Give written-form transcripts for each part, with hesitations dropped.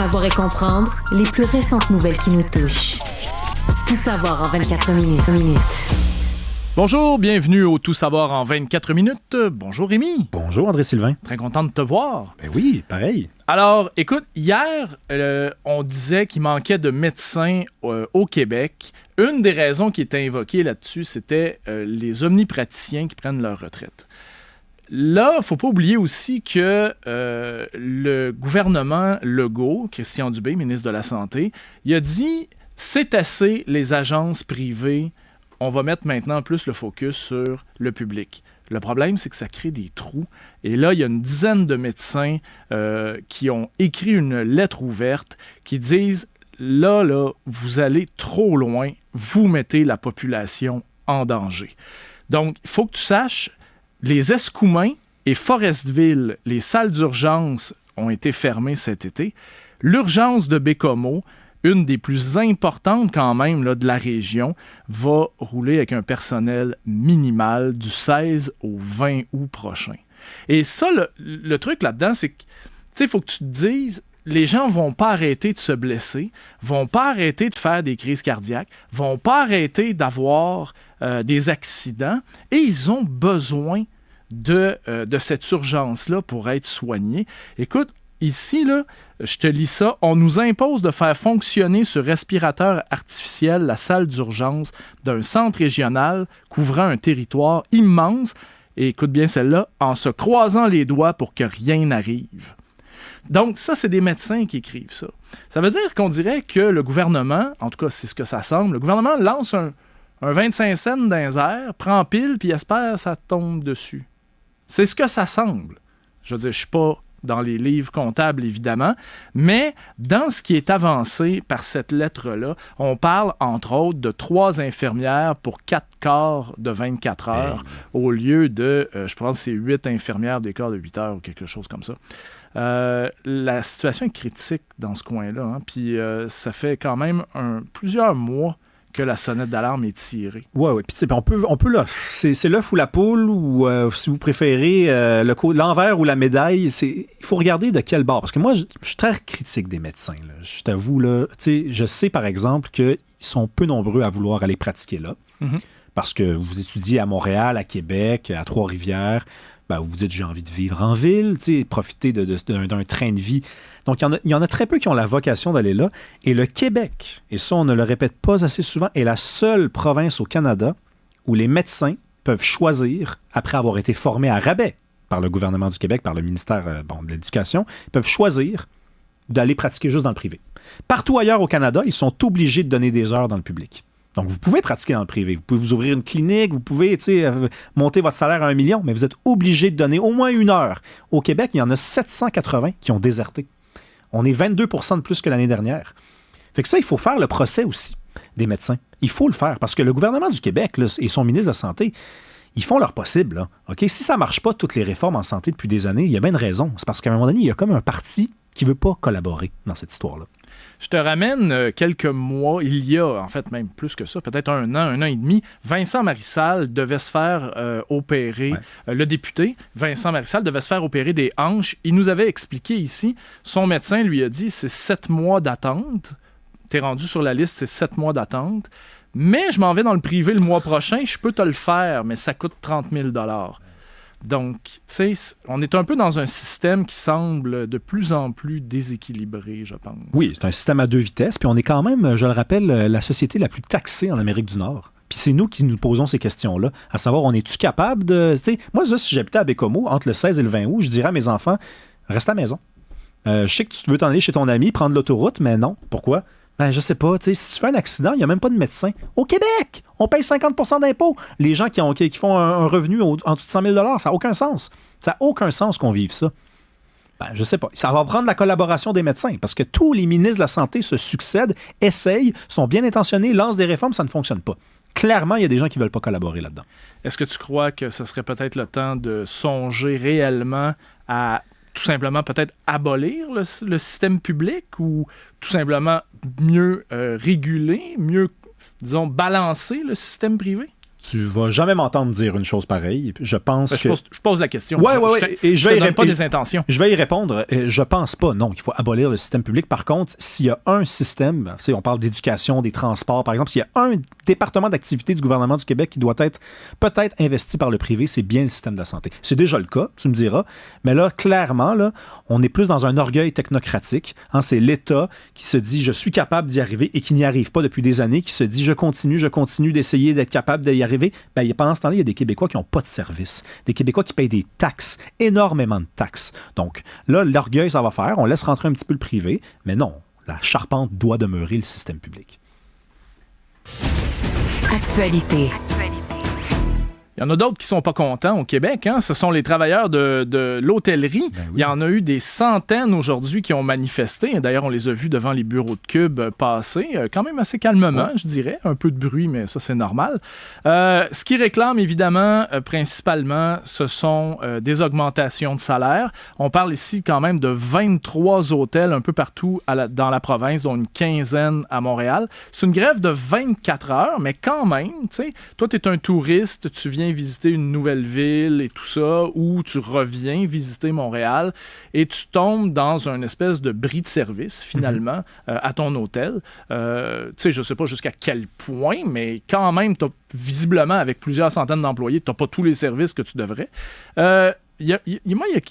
savoir et comprendre les plus récentes nouvelles qui nous touchent. Tout savoir en 24 minutes. Bonjour, bienvenue au Tout savoir en 24 minutes. Bonjour Rémi. Bonjour André-Sylvain. Très content de te voir. Ben oui, pareil. Alors, écoute, hier, on disait qu'il manquait de médecins au Québec. Une des raisons qui était invoquée là-dessus, c'était les omnipraticiens qui prennent leur retraite. Là, il ne faut pas oublier aussi que le gouvernement Legault, Christian Dubé, ministre de la Santé, il a dit « c'est assez les agences privées, on va mettre maintenant plus le focus sur le public ». Le problème, c'est que ça crée des trous. Et là, il y a une dizaine de médecins qui ont écrit une lettre ouverte qui disent « là, vous allez trop loin, vous mettez la population en danger ». Donc, il faut que tu saches, les Escoumins et Forestville, les salles d'urgence ont été fermées cet été. L'urgence de Bécomo, une des plus importantes quand même là, de la région, va rouler avec un personnel minimal du 16 au 20 août prochain. Et ça, le truc là-dedans, c'est que, tu sais, il faut que tu te dises, les gens vont pas arrêter de se blesser, vont pas arrêter de faire des crises cardiaques, vont pas arrêter d'avoir des accidents, et ils ont besoin de cette urgence-là pour être soignés. Écoute, ici, là, je te lis ça. On nous impose de faire fonctionner sur respirateur artificiel la salle d'urgence d'un centre régional couvrant un territoire immense. Et écoute bien celle-là, en se croisant les doigts pour que rien n'arrive. Donc, ça, c'est des médecins qui écrivent ça. Ça veut dire qu'on dirait que le gouvernement, en tout cas, c'est ce que ça semble, le gouvernement lance un 25 cents dans les airs, prend pile, puis espère que ça tombe dessus. C'est ce que ça semble. Je veux dire, je ne suis pas dans les livres comptables, évidemment, mais dans ce qui est avancé par cette lettre-là, on parle, entre autres, de 3 infirmières pour 4 quarts de 24 heures, au lieu de, je pense que c'est 8 infirmières des quarts de 8 heures ou quelque chose comme ça. La situation est critique dans ce coin-là, hein, puis ça fait quand même plusieurs mois que la sonnette d'alarme est tirée. Oui. Puis on peut là, c'est l'œuf ou la poule, ou si vous préférez, l'envers ou la médaille. Il faut regarder de quel bord. Parce que moi, je suis très critique des médecins. Là. Je t'avoue, là, je sais par exemple qu'ils sont peu nombreux à vouloir aller pratiquer là. Mm-hmm. Parce que vous étudiez à Montréal, à Québec, à Trois-Rivières. Ben, vous vous dites, j'ai envie de vivre en ville, profiter d'un train de vie. Donc, il y en a très peu qui ont la vocation d'aller là. Et le Québec, et ça, on ne le répète pas assez souvent, est la seule province au Canada où les médecins peuvent choisir, après avoir été formés à rabais par le gouvernement du Québec, par le ministère de l'Éducation, ils peuvent choisir d'aller pratiquer juste dans le privé. Partout ailleurs au Canada, ils sont obligés de donner des heures dans le public. Donc, vous pouvez pratiquer dans le privé. Vous pouvez vous ouvrir une clinique, vous pouvez monter votre salaire à 1 million, mais vous êtes obligé de donner au moins 1 heure. Au Québec, il y en a 780 qui ont déserté. On est 22 % de plus que l'année dernière. Fait que ça, il faut faire le procès aussi des médecins. Il faut le faire parce que le gouvernement du Québec là, et son ministre de la Santé, ils font leur possible. Là, okay? Si ça ne marche pas, toutes les réformes en santé depuis des années, il y a bien une raison. C'est parce qu'à un moment donné, il y a comme un parti qui ne veut pas collaborer dans cette histoire-là. Je te ramène quelques mois, il y a en fait même plus que ça, peut-être un an et demi, Vincent Marissal devait se faire opérer, le député Vincent Marissal devait se faire opérer des hanches. Il nous avait expliqué ici, son médecin lui a dit c'est 7 mois d'attente, t'es rendu sur la liste, c'est 7 mois d'attente, mais je m'en vais dans le privé le mois prochain, je peux te le faire, mais ça coûte 30 000 $. Donc, tu sais, on est un peu dans un système qui semble de plus en plus déséquilibré, je pense. Oui, c'est un système à 2 vitesses, puis on est quand même, je le rappelle, la société la plus taxée en Amérique du Nord. Puis c'est nous qui nous posons ces questions-là, à savoir, on est-tu capable de... Tu sais, moi, si j'habitais à Bécomo, entre le 16 et le 20 août, je dirais à mes enfants, reste à la maison. Je sais que tu veux t'en aller chez ton ami, prendre l'autoroute, mais non. Pourquoi? Ben, je sais pas, tu sais, si tu fais un accident, il n'y a même pas de médecin. Au Québec, on paye 50 % d'impôts. Les gens qui font un revenu en dessous de 100 000 $, ça n'a aucun sens. Ça n'a aucun sens qu'on vive ça. Ben, je sais pas. Ça va prendre la collaboration des médecins parce que tous les ministres de la Santé se succèdent, essayent, sont bien intentionnés, lancent des réformes, ça ne fonctionne pas. Clairement, il y a des gens qui ne veulent pas collaborer là-dedans. Est-ce que tu crois que ce serait peut-être le temps de songer réellement à tout simplement peut-être abolir le système public ou tout simplement mieux réguler, mieux, disons, balancer le système privé? Tu vas jamais m'entendre dire une chose pareille. Je pense que... Je pose la question. Ouais. Et je vais donne pas des intentions. Je vais y répondre. Je pense pas, non, qu'il faut abolir le système public. Par contre, s'il y a un système, on parle d'éducation, des transports, par exemple, s'il y a un département d'activité du gouvernement du Québec qui doit être peut-être investi par le privé, c'est bien le système de la santé. C'est déjà le cas, tu me diras. Mais là, clairement, là, on est plus dans un orgueil technocratique. Hein, c'est l'État qui se dit « je suis capable d'y arriver » et qui n'y arrive pas depuis des années, qui se dit « je continue d'essayer d'être capable d'y arriver ». Pendant ce temps-là, il y a des Québécois qui n'ont pas de service. Des Québécois qui payent des taxes, énormément de taxes. Donc là, l'orgueil, ça va faire. On laisse rentrer un petit peu le privé. Mais non, la charpente doit demeurer le système public. Actualité. Il y en a d'autres qui sont pas contents au Québec. Hein? Ce sont les travailleurs de l'hôtellerie. Ben oui. Il y en a eu des centaines aujourd'hui qui ont manifesté. D'ailleurs, on les a vus devant les bureaux de Cube passer, quand même assez calmement, je dirais. Un peu de bruit, mais ça, c'est normal. Ce qu'ils réclament, évidemment, principalement, ce sont des augmentations de salaire. On parle ici quand même de 23 hôtels un peu partout dans la province, dont une quinzaine à Montréal. C'est une grève de 24 heures, mais quand même, tu sais, toi, tu es un touriste, tu viens visiter une nouvelle ville et tout ça, ou tu reviens visiter Montréal et tu tombes dans une espèce de bris de service, finalement, à ton hôtel. Tu sais, je sais pas jusqu'à quel point, mais quand même, visiblement, avec plusieurs centaines d'employés, tu n'as pas tous les services que tu devrais. Il y a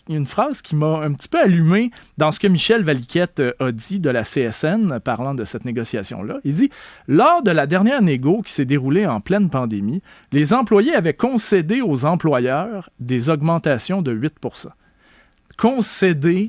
une phrase qui m'a un petit peu allumé dans ce que Michel Valiquette a dit de la CSN, parlant de cette négociation-là. Il dit « Lors de la dernière négo qui s'est déroulée en pleine pandémie, les employés avaient concédé aux employeurs des augmentations de 8%. » Concéder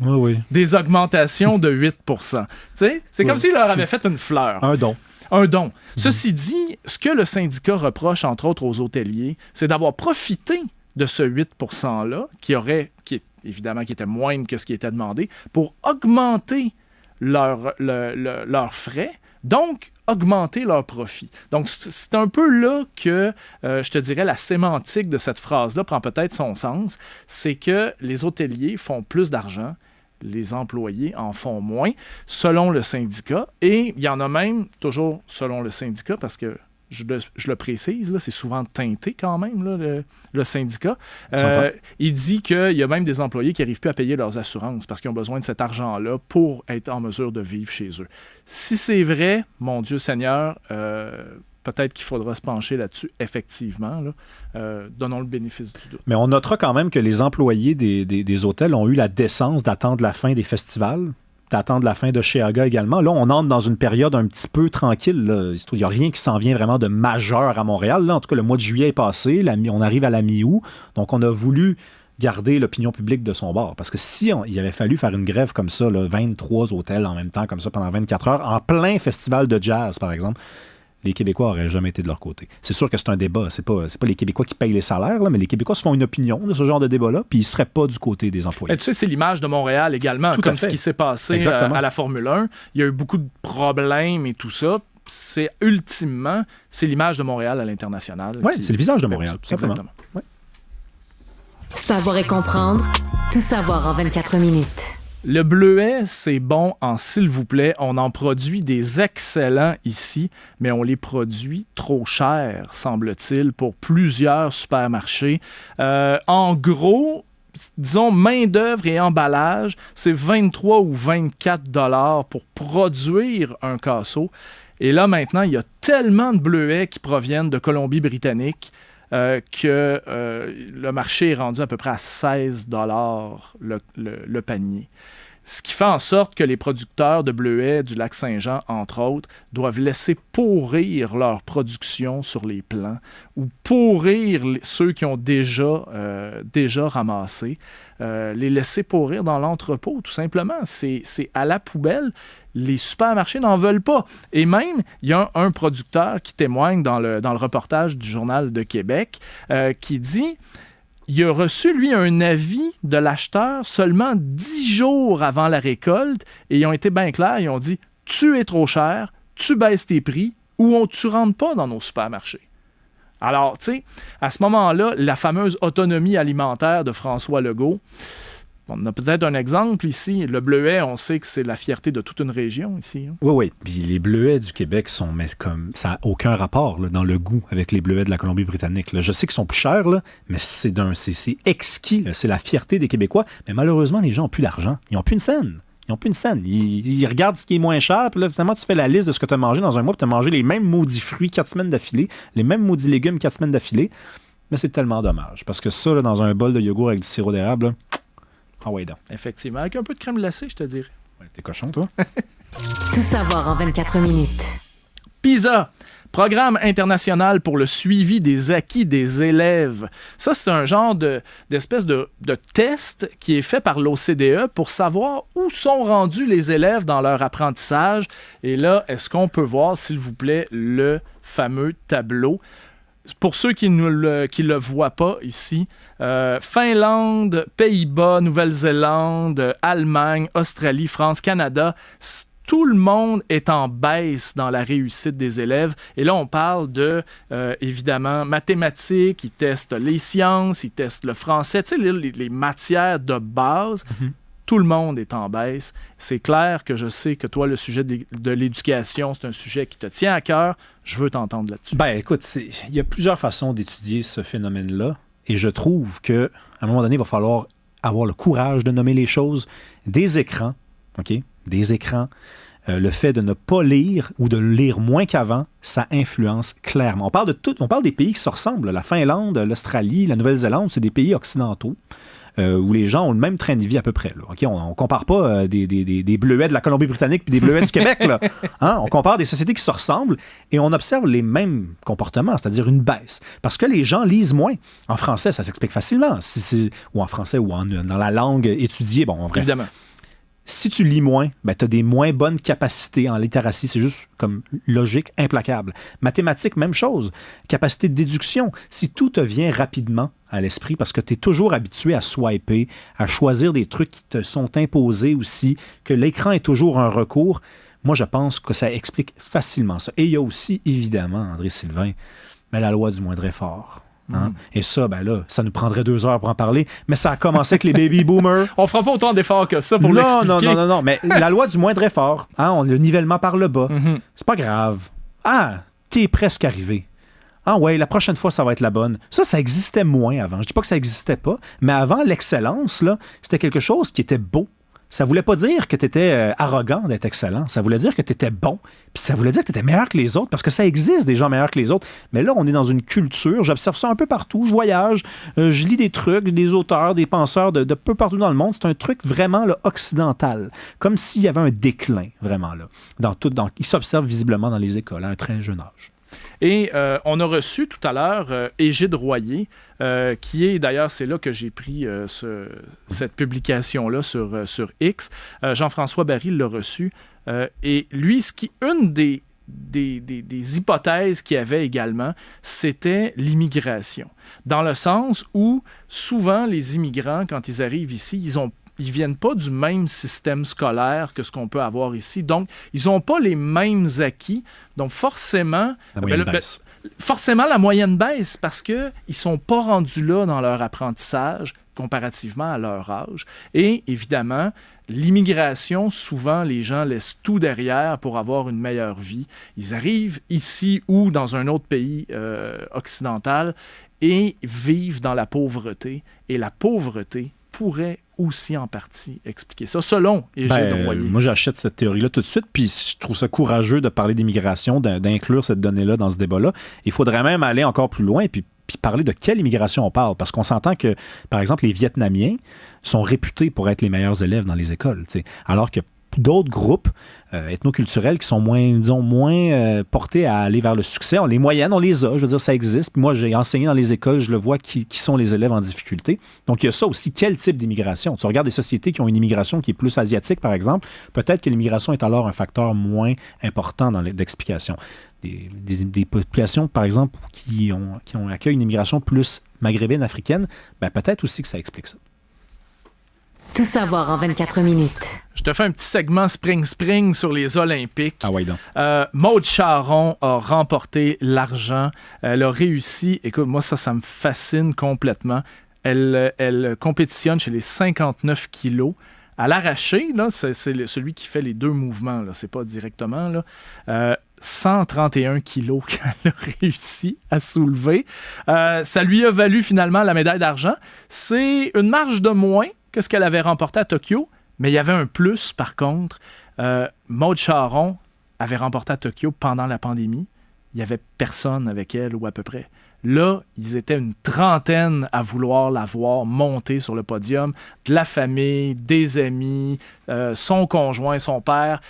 des augmentations de 8%. Tu sais, c'est comme s'ils leur avaient fait une fleur. Un don. Ceci dit, ce que le syndicat reproche, entre autres, aux hôteliers, c'est d'avoir profité de ce 8%-là, qui était moindre que ce qui était demandé, pour augmenter leurs frais, donc augmenter leurs profits. Donc, c'est un peu là que, je te dirais, la sémantique de cette phrase-là prend peut-être son sens. C'est que les hôteliers font plus d'argent, les employés en font moins, selon le syndicat. Et il y en a même, toujours selon le syndicat, parce que je le précise, là, c'est souvent teinté quand même, là, le syndicat. Il dit qu'il y a même des employés qui n'arrivent plus à payer leurs assurances parce qu'ils ont besoin de cet argent-là pour être en mesure de vivre chez eux. Si c'est vrai, mon Dieu Seigneur, peut-être qu'il faudra se pencher là-dessus, effectivement. Là. Donnons le bénéfice du doute. Mais on notera quand même que les employés des hôtels ont eu la décence d'attendre la fin des festivals, d'attendre la fin de Cheaga également. Là, on entre dans une période un petit peu tranquille. Là. Il n'y a rien qui s'en vient vraiment de majeur à Montréal. Là, en tout cas, le mois de juillet est passé. On arrive à la mi-août. Donc, on a voulu garder l'opinion publique de son bord. Parce que si il avait fallu faire une grève comme ça, là, 23 hôtels en même temps, comme ça, pendant 24 heures, en plein festival de jazz, par exemple, les Québécois n'auraient jamais été de leur côté. C'est sûr que c'est un débat. C'est pas les Québécois qui payent les salaires, là, mais les Québécois se font une opinion de ce genre de débat-là, puis ils ne seraient pas du côté des employés. Et tu sais, c'est l'image de Montréal également, comme ce qui s'est passé à la Formule 1. Il y a eu beaucoup de problèmes et tout ça. C'est l'image de Montréal à l'international. Oui, c'est le visage de Montréal, tout simplement. Exactement. Ouais. Savoir et comprendre, tout savoir en 24 minutes. Le bleuet, c'est bon en s'il vous plaît. On en produit des excellents ici, mais on les produit trop cher, semble-t-il, pour plusieurs supermarchés. En gros, disons, main-d'œuvre et emballage, c'est 23 ou 24 $ pour produire un casseau. Et là, maintenant, il y a tellement de bleuets qui proviennent de Colombie-Britannique que le marché est rendu à peu près à 16 $ le panier. Ce qui fait en sorte que les producteurs de bleuets du lac Saint-Jean, entre autres, doivent laisser pourrir leur production sur les plants ou pourrir ceux qui ont déjà ramassé, les laisser pourrir dans l'entrepôt, tout simplement. C'est à la poubelle. Les supermarchés n'en veulent pas. Et même, il y a un producteur qui témoigne dans le reportage du Journal de Québec qui dit... Il a reçu, lui, un avis de l'acheteur seulement 10 jours avant la récolte et ils ont été bien clairs. Ils ont dit « Tu es trop cher, tu baisses tes prix ou tu ne rentres pas dans nos supermarchés. » Alors, tu sais, à ce moment-là, la fameuse autonomie alimentaire de François Legault, On a peut-être un exemple ici. Le bleuet, on sait que c'est la fierté de toute une région ici. Hein. Oui, oui. Puis les bleuets du Québec sont mais comme ça n'a aucun rapport là, dans le goût avec les bleuets de la Colombie-Britannique. Là. Je sais qu'ils sont plus chers, là, mais c'est exquis. Là. C'est la fierté des Québécois. Mais malheureusement, les gens n'ont plus d'argent. Ils n'ont plus une scène. Ils n'ont plus une scène. Ils regardent ce qui est moins cher, puis là, finalement, tu fais la liste de ce que tu as mangé dans un mois, puis tu as mangé les mêmes maudits fruits 4 semaines d'affilée, les mêmes maudits légumes 4 semaines d'affilée. Mais c'est tellement dommage. Parce que ça, là, dans un bol de yogourt avec du sirop d'érable, là, ah ouais, donc. Effectivement, avec un peu de crème glacée, je te dirais. Ouais, t'es cochon, toi? Tout savoir en 24 minutes. PISA, Programme international pour le suivi des acquis des élèves. Ça, c'est un genre d'espèce de test qui est fait par l'OCDE pour savoir où sont rendus les élèves dans leur apprentissage. Et là, est-ce qu'on peut voir, s'il vous plaît, le fameux tableau? Pour ceux qui ne le voient pas ici, Finlande, Pays-Bas, Nouvelle-Zélande, Allemagne, Australie, France, Canada, tout le monde est en baisse dans la réussite des élèves. Et là, on parle de, évidemment, mathématiques, ils testent les sciences, ils testent le français, tu sais, les matières de base. Mm-hmm. Tout le monde est en baisse. C'est clair que je sais que toi, le sujet de l'éducation, c'est un sujet qui te tient à cœur. Je veux t'entendre là-dessus. Ben, écoute, il y a plusieurs façons d'étudier ce phénomène-là. Et je trouve qu'à un moment donné, il va falloir avoir le courage de nommer les choses. Des écrans, OK? Des écrans. Le fait de ne pas lire ou de lire moins qu'avant, ça influence clairement. On parle de tout, on parle des pays qui se ressemblent. La Finlande, l'Australie, la Nouvelle-Zélande, c'est des pays occidentaux. Où les gens ont le même train de vie à peu près. Là. Okay? On ne compare pas des bleuets de la Colombie-Britannique puis des bleuets du Québec. Là. Hein? On compare des sociétés qui se ressemblent et on observe les mêmes comportements, c'est-à-dire une baisse. Parce que les gens lisent moins. En français, ça s'explique facilement. Ou en français ou dans la langue étudiée. Bon, bref. Évidemment. Si tu lis moins, ben, tu as des moins bonnes capacités en littératie. C'est juste comme logique, implacable. Mathématiques, même chose. Capacité de déduction. Si tout te vient rapidement à l'esprit, parce que tu es toujours habitué à swiper, à choisir des trucs qui te sont imposés aussi, que l'écran est toujours un recours, moi, je pense que ça explique facilement ça. Et il y a aussi, évidemment, André-Sylvain, la loi du moindre effort. Hein? Et ça, ben là, ça nous prendrait 2 heures pour en parler, mais ça a commencé avec les baby boomers. On fera pas autant d'efforts que ça pour l'expliquer. Non, mais la loi du moindre effort, hein, on a le nivellement par le bas. Mm-hmm. C'est pas grave. Ah, t'es presque arrivé. Ah ouais, la prochaine fois, ça va être la bonne. Ça existait moins avant. Je dis pas que ça existait pas, mais avant, l'excellence, là, c'était quelque chose qui était beau. Ça voulait pas dire que tu étais arrogant d'être excellent. Ça voulait dire que tu étais bon. Puis ça voulait dire que tu étais meilleur que les autres, parce que ça existe des gens meilleurs que les autres. Mais là, on est dans une culture. J'observe ça un peu partout. Je voyage. Je lis des trucs, des auteurs, des penseurs de peu partout dans le monde. C'est un truc vraiment là, occidental. Comme s'il y avait un déclin, vraiment. Là. Il s'observe visiblement dans les écoles à un très jeune âge. Et on a reçu tout à l'heure Égide Royer, qui est, d'ailleurs, c'est là que j'ai pris cette publication-là sur X. Jean-François Barry l'a reçu. Et lui, une des hypothèses qu'il y avait également, c'était l'immigration. Dans le sens où, souvent, les immigrants, quand ils arrivent ici, ils viennent pas du même système scolaire que ce qu'on peut avoir ici. Donc, ils n'ont pas les mêmes acquis. Donc, forcément... La moyenne baisse. Forcément, la moyenne baisse parce qu'ils ne sont pas rendus là dans leur apprentissage comparativement à leur âge. Et, évidemment, l'immigration, souvent, les gens laissent tout derrière pour avoir une meilleure vie. Ils arrivent ici ou dans un autre pays occidental et vivent dans la pauvreté. Et la pauvreté pourrait aussi en partie expliquer ça, selon Égide Royer. Moi, j'achète cette théorie-là tout de suite, puis je trouve ça courageux de parler d'immigration, d'inclure cette donnée-là dans ce débat-là. Il faudrait même aller encore plus loin, puis parler de quelle immigration on parle, parce qu'on s'entend que, par exemple, les Vietnamiens sont réputés pour être les meilleurs élèves dans les écoles, t'sais, alors que d'autres groupes ethnoculturels qui sont moins portés à aller vers le succès. Les moyennes, on les a, je veux dire, ça existe. Puis moi, j'ai enseigné dans les écoles, je le vois, qui sont les élèves en difficulté. Donc, il y a ça aussi. Quel type d'immigration? Tu regardes des sociétés qui ont une immigration qui est plus asiatique, par exemple, peut-être que l'immigration est alors un facteur moins important dans l'explication. Des populations, par exemple, qui accueillent une immigration plus maghrébine, africaine, ben peut-être aussi que ça explique ça. Tout savoir en 24 minutes. Je te fais un petit segment Spring sur les Olympiques. Ah ouais donc. Maude Charron a remporté l'argent. Elle a réussi. Écoute, moi, ça me fascine complètement. Elle compétitionne chez les 59 kilos. À l'arraché, là, c'est celui qui fait les deux mouvements, là, c'est pas directement, là. 131 kilos qu'elle a réussi à soulever. Ça lui a valu finalement la médaille d'argent. C'est une marge de moins que ce qu'elle avait remporté à Tokyo, mais il y avait un plus par contre. Maude Charron avait remporté à Tokyo pendant la pandémie. Il n'y avait personne avec elle ou à peu près. Là, ils étaient une trentaine à vouloir la voir monter sur le podium, de la famille, des amis, son conjoint, son père,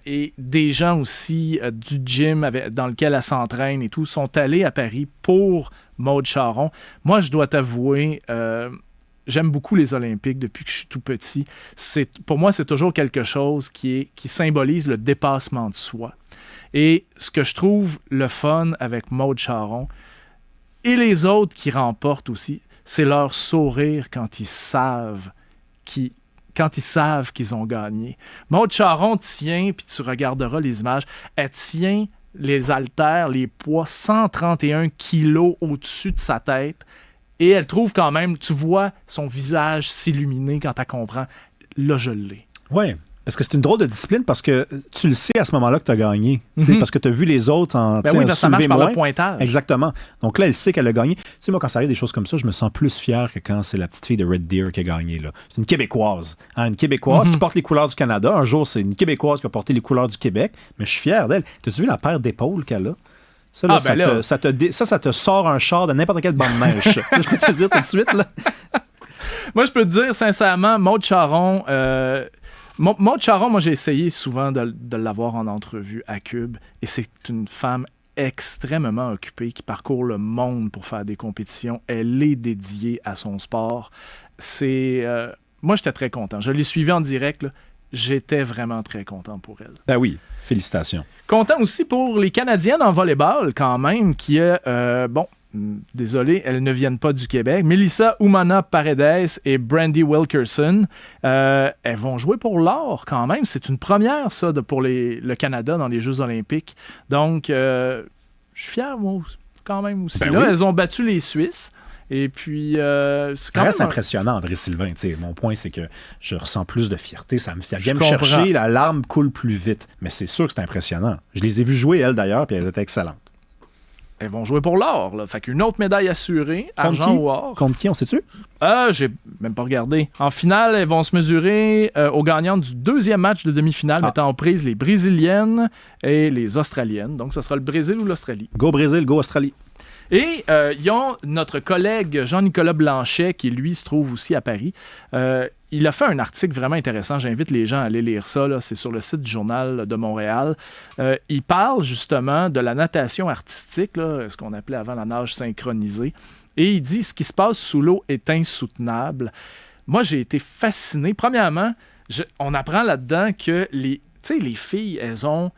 et des gens aussi du gym dans lequel elle s'entraîne et tout, sont allés à Paris pour Maude Charron. Moi, je dois t'avouer, j'aime beaucoup les Olympiques depuis que je suis tout petit. Pour moi, c'est toujours quelque chose qui symbolise le dépassement de soi. Et ce que je trouve le fun avec Maude Charron, et les autres qui remportent aussi, c'est leur sourire quand ils savent qu'ils ont gagné. Maude Charron tient, puis tu regarderas les images, elle tient les haltères, les poids 131 kilos au-dessus de sa tête, et elle trouve quand même, tu vois son visage s'illuminer quand elle comprend, là je l'ai. Oui. Parce que c'est une drôle de discipline parce que tu le sais à ce moment-là que tu as gagné. Parce que tu as vu les autres en oui, parce que ça marche par le pointage. Exactement. Donc là, elle sait qu'elle a gagné. Tu sais, moi, quand ça arrive des choses comme ça, je me sens plus fier que quand c'est la petite fille de Red Deer qui a gagné. Là. C'est une Québécoise. Une Québécoise qui porte les couleurs du Canada. Un jour, c'est une Québécoise qui a porté les couleurs du Québec. Mais je suis fier d'elle. T'as-tu vu la paire d'épaules qu'elle a? Ça, là, ça te sort un char de n'importe quelle bande neige. Je peux te le dire tout de suite. Là. Moi, je peux te dire, sincèrement, Maude Charron... Maude Charron, moi, j'ai essayé souvent de l'avoir en entrevue à Cube, et c'est une femme extrêmement occupée qui parcourt le monde pour faire des compétitions. Elle est dédiée à son sport. Moi, j'étais très content. Je l'ai suivie en direct, là. J'étais vraiment très content pour elle. Ben oui, félicitations. Content aussi pour les Canadiennes en volleyball, quand même, qui est... désolé, elles ne viennent pas du Québec. Melissa Umana Paredes et Brandy Wilkerson, elles vont jouer pour l'or quand même. C'est une première, ça, pour le Canada dans les Jeux olympiques. Donc, je suis fier, moi, quand même aussi. Ben là, oui. elles ont battu les Suisses. Et puis, c'est quand ça reste même impressionnant, André Sylvain. T'sais, mon point, c'est que je ressens plus de fierté. Ça me fait Je me comprends. chercher, la larme coule plus vite. Mais c'est sûr que c'est impressionnant. Je les ai vues jouer, elles, d'ailleurs, puis elles étaient excellentes. Elles vont jouer pour l'or, là. Fait qu'une autre médaille assurée, argent ou or. Contre qui, on sait-tu? J'ai même pas regardé. En finale, elles vont se mesurer aux gagnantes du deuxième match de demi-finale, mettant en prise les Brésiliennes et les Australiennes. Donc, ça sera le Brésil ou l'Australie. Go Brésil, go Australie. Et ils ont notre collègue Jean-Nicolas Blanchet, qui lui se trouve aussi à Paris. Il a fait un article vraiment intéressant. J'invite les gens à aller lire ça. Là. C'est sur le site du Journal de Montréal. Il parle justement de la natation artistique, là, ce qu'on appelait avant la nage synchronisée. Et il dit « Ce qui se passe sous l'eau est insoutenable ». Moi, j'ai été fasciné. Premièrement, on apprend là-dedans que les filles, elles ont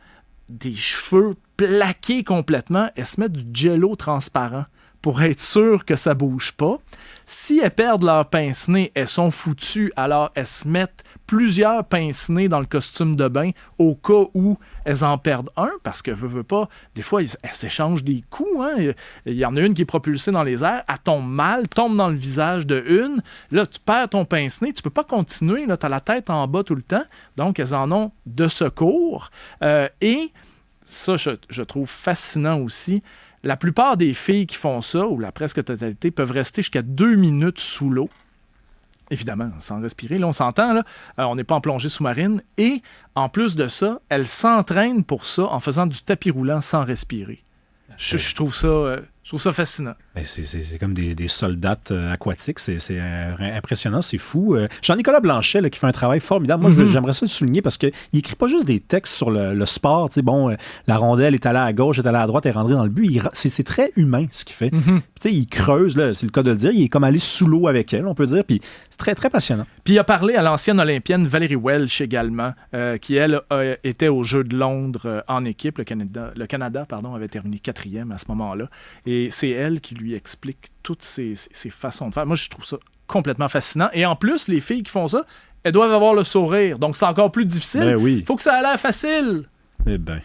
des cheveux plaqués complètement. Elles se mettent du jello transparent pour être sûres que ça bouge pas. Si elles perdent leur pince-nez, elles sont foutues, alors elles se mettent plusieurs pince-nez dans le costume de bain au cas où elles en perdent un, parce que veut pas, des fois, elles s'échangent des coups. Hein. Il y en a une qui est propulsée dans les airs, elle tombe mal, tombe dans le visage de une. Là, tu perds ton pince-nez, tu peux pas continuer, tu as la tête en bas tout le temps. Donc, elles en ont de secours. Et ça, je trouve fascinant aussi. La plupart des filles qui font ça, ou la presque totalité, peuvent rester jusqu'à 2 minutes sous l'eau. Évidemment, sans respirer. Là, on s'entend, là, on n'est pas en plongée sous-marine. Et en plus de ça, elles s'entraînent pour ça en faisant du tapis roulant sans respirer. Je trouve ça fascinant. Ben c'est comme des soldates aquatiques. C'est impressionnant, c'est fou. Jean-Nicolas Blanchet, là, qui fait un travail formidable. Moi, j'aimerais ça le souligner parce qu'il n'écrit pas juste des textes sur le sport. Bon, la rondelle est allée à gauche, est allée à droite, est rentrée dans le but. C'est très humain, ce qu'il fait. Il creuse, là, c'est le cas de le dire. Il est comme allé sous l'eau avec elle, on peut dire. Puis c'est très, très passionnant. Puis il a parlé à l'ancienne olympienne Valérie Welch également, qui, elle, était aux Jeux de Londres en équipe. Le Canada avait terminé 4e à ce moment-là. Et c'est elle qui lui explique toutes ces façons de faire. Moi, je trouve ça complètement fascinant. Et en plus, les filles qui font ça, elles doivent avoir le sourire. Donc, c'est encore plus difficile. Ben oui. Faut que ça ait l'air facile. Eh bien.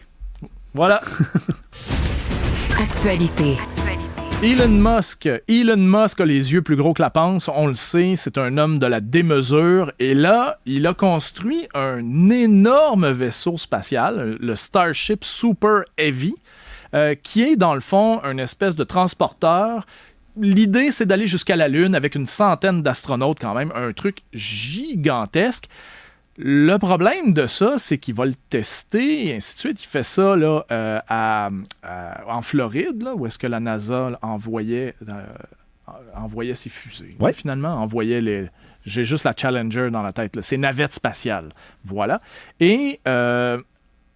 Voilà. Actualité. Elon Musk a les yeux plus gros que la panse, on le sait, c'est un homme de la démesure. Et là, il a construit un énorme vaisseau spatial, le Starship Super Heavy, qui est dans le fond une espèce de transporteur. L'idée, c'est d'aller jusqu'à la Lune avec une centaine d'astronautes quand même, un truc gigantesque. Le problème de ça, c'est qu'il va le tester et ainsi de suite. Il fait ça là, en Floride, là, où est-ce que la NASA envoyait ses fusées. Ouais. Finalement, envoyait j'ai juste la Challenger dans la tête, là. C'est navette spatiale. Voilà. Et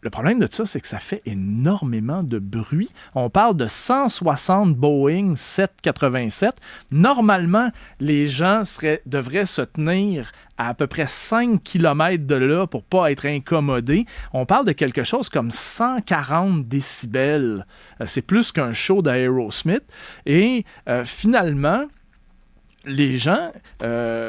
le problème de ça, c'est que ça fait énormément de bruit. On parle de 160 Boeing 787. Normalement, les gens devraient se tenir à peu près 5 km de là pour ne pas être incommodés. On parle de quelque chose comme 140 décibels. C'est plus qu'un show d'Aerosmith. Et finalement, les gens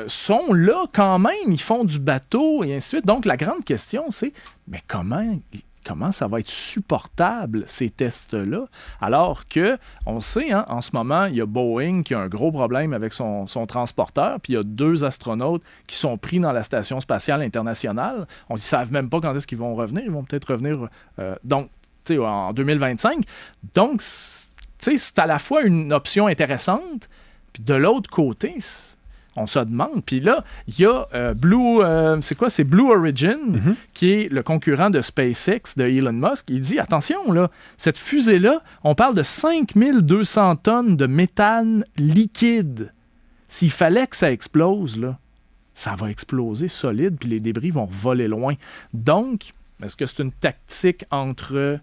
sont là quand même, ils font du bateau et ainsi de suite. Donc, la grande question, c'est, mais comment ça va être supportable, ces tests-là? Alors que, on sait, hein, en ce moment, il y a Boeing qui a un gros problème avec son transporteur, puis il y a 2 astronautes qui sont pris dans la Station spatiale internationale. Ils ne savent même pas quand est-ce qu'ils vont revenir. Ils vont peut-être revenir en 2025. Donc, c'est à la fois une option intéressante, puis de l'autre côté, on se demande. Puis là, il y a c'est Blue Origin, qui est le concurrent de SpaceX, de Elon Musk. Il dit, attention, là, cette fusée-là, on parle de 5200 tonnes de méthane liquide. S'il fallait que ça explose, là, ça va exploser solide, puis les débris vont voler loin. Donc, est-ce que c'est une tactique entre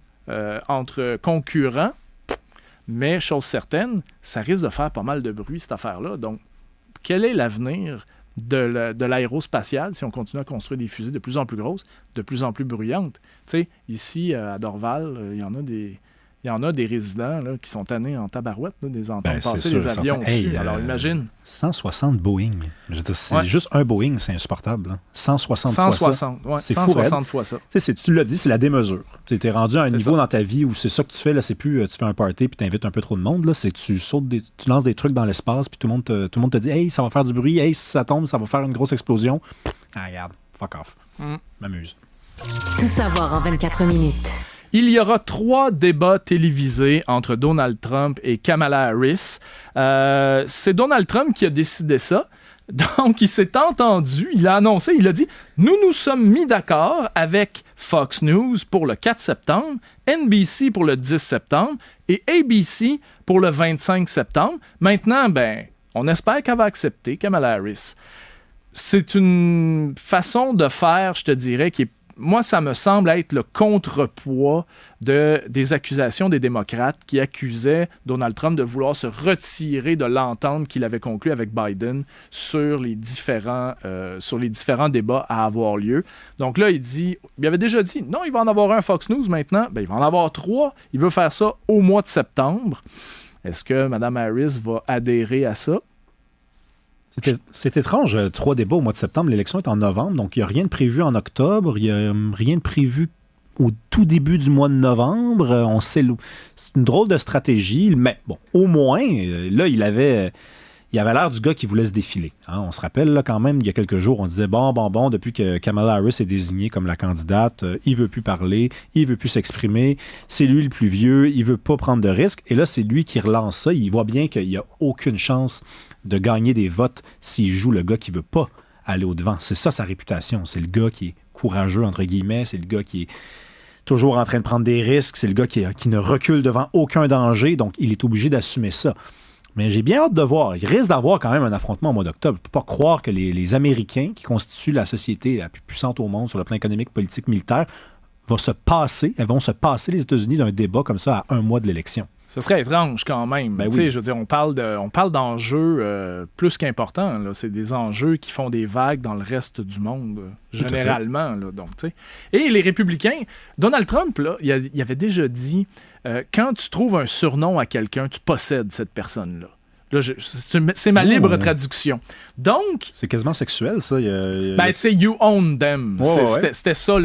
concurrents? Mais, chose certaine, ça risque de faire pas mal de bruit, cette affaire-là. Donc, quel est l'avenir de l'aérospatiale si on continue à construire des fusées de plus en plus grosses, de plus en plus bruyantes? Tu sais, ici, à Dorval, il y en a des résidents là, qui sont tannés en tabarouette, là, des entendre passer les avions dessus. Alors, imagine. 160 Boeing. Je veux dire, c'est juste un Boeing, c'est insupportable. Hein. 160 fois ça. 160 fois ça. Tu l'as dit, c'est la démesure. Tu es rendu à un niveau dans ta vie où c'est ça que tu fais. Là, c'est plus tu fais un party puis tu invites un peu trop de monde. Là, c'est tu lances des trucs dans l'espace puis tout le monde te dit « Hey, ça va faire du bruit. Hey, si ça tombe, ça va faire une grosse explosion. » Ah, regarde, fuck off. M'amuse. Tout savoir en 24 minutes. Il y aura 3 débats télévisés entre Donald Trump et Kamala Harris. C'est Donald Trump qui a décidé ça. Donc, il s'est entendu, il a annoncé, il a dit « Nous nous sommes mis d'accord avec Fox News pour le 4 septembre, NBC pour le 10 septembre et ABC pour le 25 septembre. Maintenant, on espère qu'elle va accepter, Kamala Harris. » C'est une façon de faire, je te dirais, qui est moi, ça me semble être le contrepoids des accusations des démocrates qui accusaient Donald Trump de vouloir se retirer de l'entente qu'il avait conclue avec Biden sur les différents débats à avoir lieu. Donc là, il avait déjà dit, non, il va en avoir un Fox News maintenant. Il va en avoir 3. Il veut faire ça au mois de septembre. Est-ce que Mme Harris va adhérer à ça? C'est étrange, 3 débats au mois de septembre, l'élection est en novembre, donc il n'y a rien de prévu en octobre, il n'y a rien de prévu au tout début du mois de novembre. C'est une drôle de stratégie, mais bon, au moins, là, il avait l'air du gars qui voulait se défiler. Hein. On se rappelle là, quand même, il y a quelques jours, on disait bon, depuis que Kamala Harris est désignée comme la candidate, il ne veut plus parler, il ne veut plus s'exprimer, c'est lui le plus vieux, il ne veut pas prendre de risques. Et là, c'est lui qui relance ça. Il voit bien qu'il n'y a aucune chance de gagner des votes s'il joue le gars qui ne veut pas aller au-devant. C'est ça sa réputation. C'est le gars qui est courageux, entre guillemets. C'est le gars qui est toujours en train de prendre des risques. C'est le gars qui ne recule devant aucun danger. Donc, il est obligé d'assumer ça. Mais j'ai bien hâte de voir. Il risque d'avoir quand même un affrontement au mois d'octobre. Je ne peux pas croire que les Américains, qui constituent la société la plus puissante au monde sur le plan économique, politique, militaire, vont se passer les États-Unis d'un débat comme ça à un mois de l'élection. Ce serait étrange quand même. Oui. Je veux dire, on parle d'enjeux plus qu'importants. Là. C'est des enjeux qui font des vagues dans le reste du monde, généralement. Là, donc, et les républicains, Donald Trump, là, il avait déjà dit quand tu trouves un surnom à quelqu'un, tu possèdes cette personne-là. Là, c'est ma libre traduction. Donc... C'est quasiment sexuel, ça. C'est « you own them ». Ouais. C'était ça,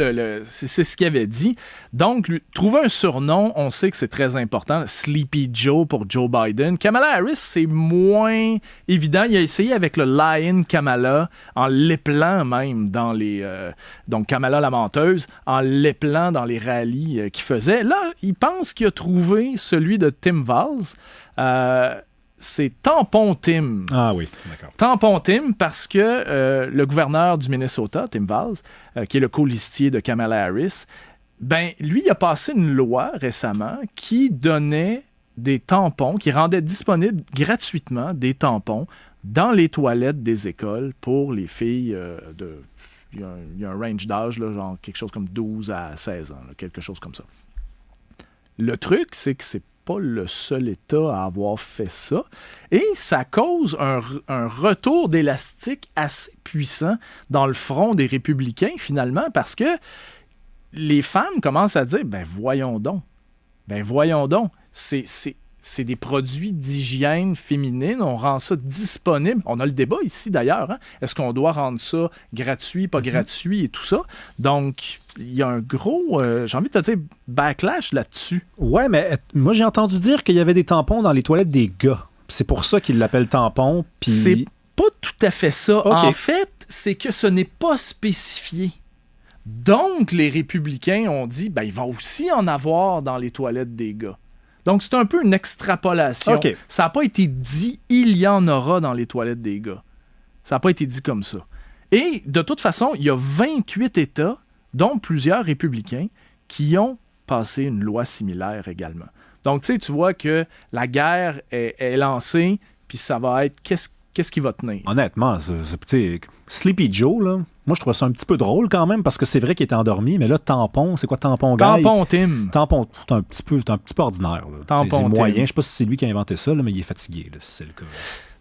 c'est ce qu'il avait dit. Donc, trouver un surnom, on sait que c'est très important. Sleepy Joe pour Joe Biden. Kamala Harris, c'est moins évident. Il a essayé avec le Lion Kamala, en l'épelant même dans les... donc, Kamala la menteuse, en l'épelant dans les rallyes qu'il faisait. Là, il pense qu'il a trouvé celui de Tim Walz. C'est Tampon Tim. Ah oui, d'accord. Tampon Tim parce que le gouverneur du Minnesota, Tim Walz, qui est le colistier de Kamala Harris, lui, il a passé une loi récemment qui donnait des tampons, qui rendait disponibles gratuitement des tampons dans les toilettes des écoles pour les filles il y a un range d'âge, là, genre quelque chose comme 12 à 16 ans, là, quelque chose comme ça. Le truc, c'est que c'est pas le seul État à avoir fait ça. Et ça cause un retour d'élastique assez puissant dans le front des républicains, finalement, parce que les femmes commencent à dire, voyons donc, c'est des produits d'hygiène féminine, on rend ça disponible. On a le débat ici, d'ailleurs. Hein? Est-ce qu'on doit rendre ça gratuit, pas gratuit et tout ça? Donc, il y a un gros, j'ai envie de te dire, backlash là-dessus. Ouais, mais moi, j'ai entendu dire qu'il y avait des tampons dans les toilettes des gars. C'est pour ça qu'ils l'appellent tampon. Puis... C'est pas tout à fait ça. Okay. En fait, c'est que ce n'est pas spécifié. Donc, les républicains ont dit, il va aussi en avoir dans les toilettes des gars. Donc, c'est un peu une extrapolation. Okay. Ça n'a pas été dit « il y en aura dans les toilettes des gars ». Ça n'a pas été dit comme ça. Et de toute façon, il y a 28 États, dont plusieurs républicains, qui ont passé une loi similaire également. Donc, tu vois que la guerre est lancée, puis ça va être qu'est-ce qui va tenir? Honnêtement, Sleepy Joe, là, moi, je trouve ça un petit peu drôle quand même, parce que c'est vrai qu'il était endormi, mais là, tampon, c'est quoi tampon guy? Tampon Tim. Tampon, c'est un petit peu ordinaire. Là. Tampon c'est moyen. Tim. Je sais pas si c'est lui qui a inventé ça, là, mais il est fatigué, là, si c'est le cas.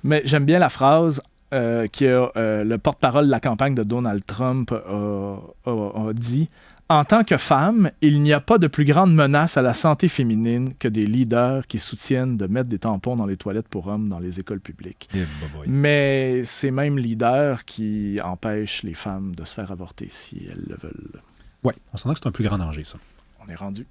Mais j'aime bien la phrase que le porte-parole de la campagne de Donald Trump a dit. En tant que femme, il n'y a pas de plus grande menace à la santé féminine que des leaders qui soutiennent de mettre des tampons dans les toilettes pour hommes dans les écoles publiques. Yeah, mais ces mêmes leaders qui empêchent les femmes de se faire avorter si elles le veulent. Oui, on s'entend que c'est un plus grand danger, ça. On est rendu.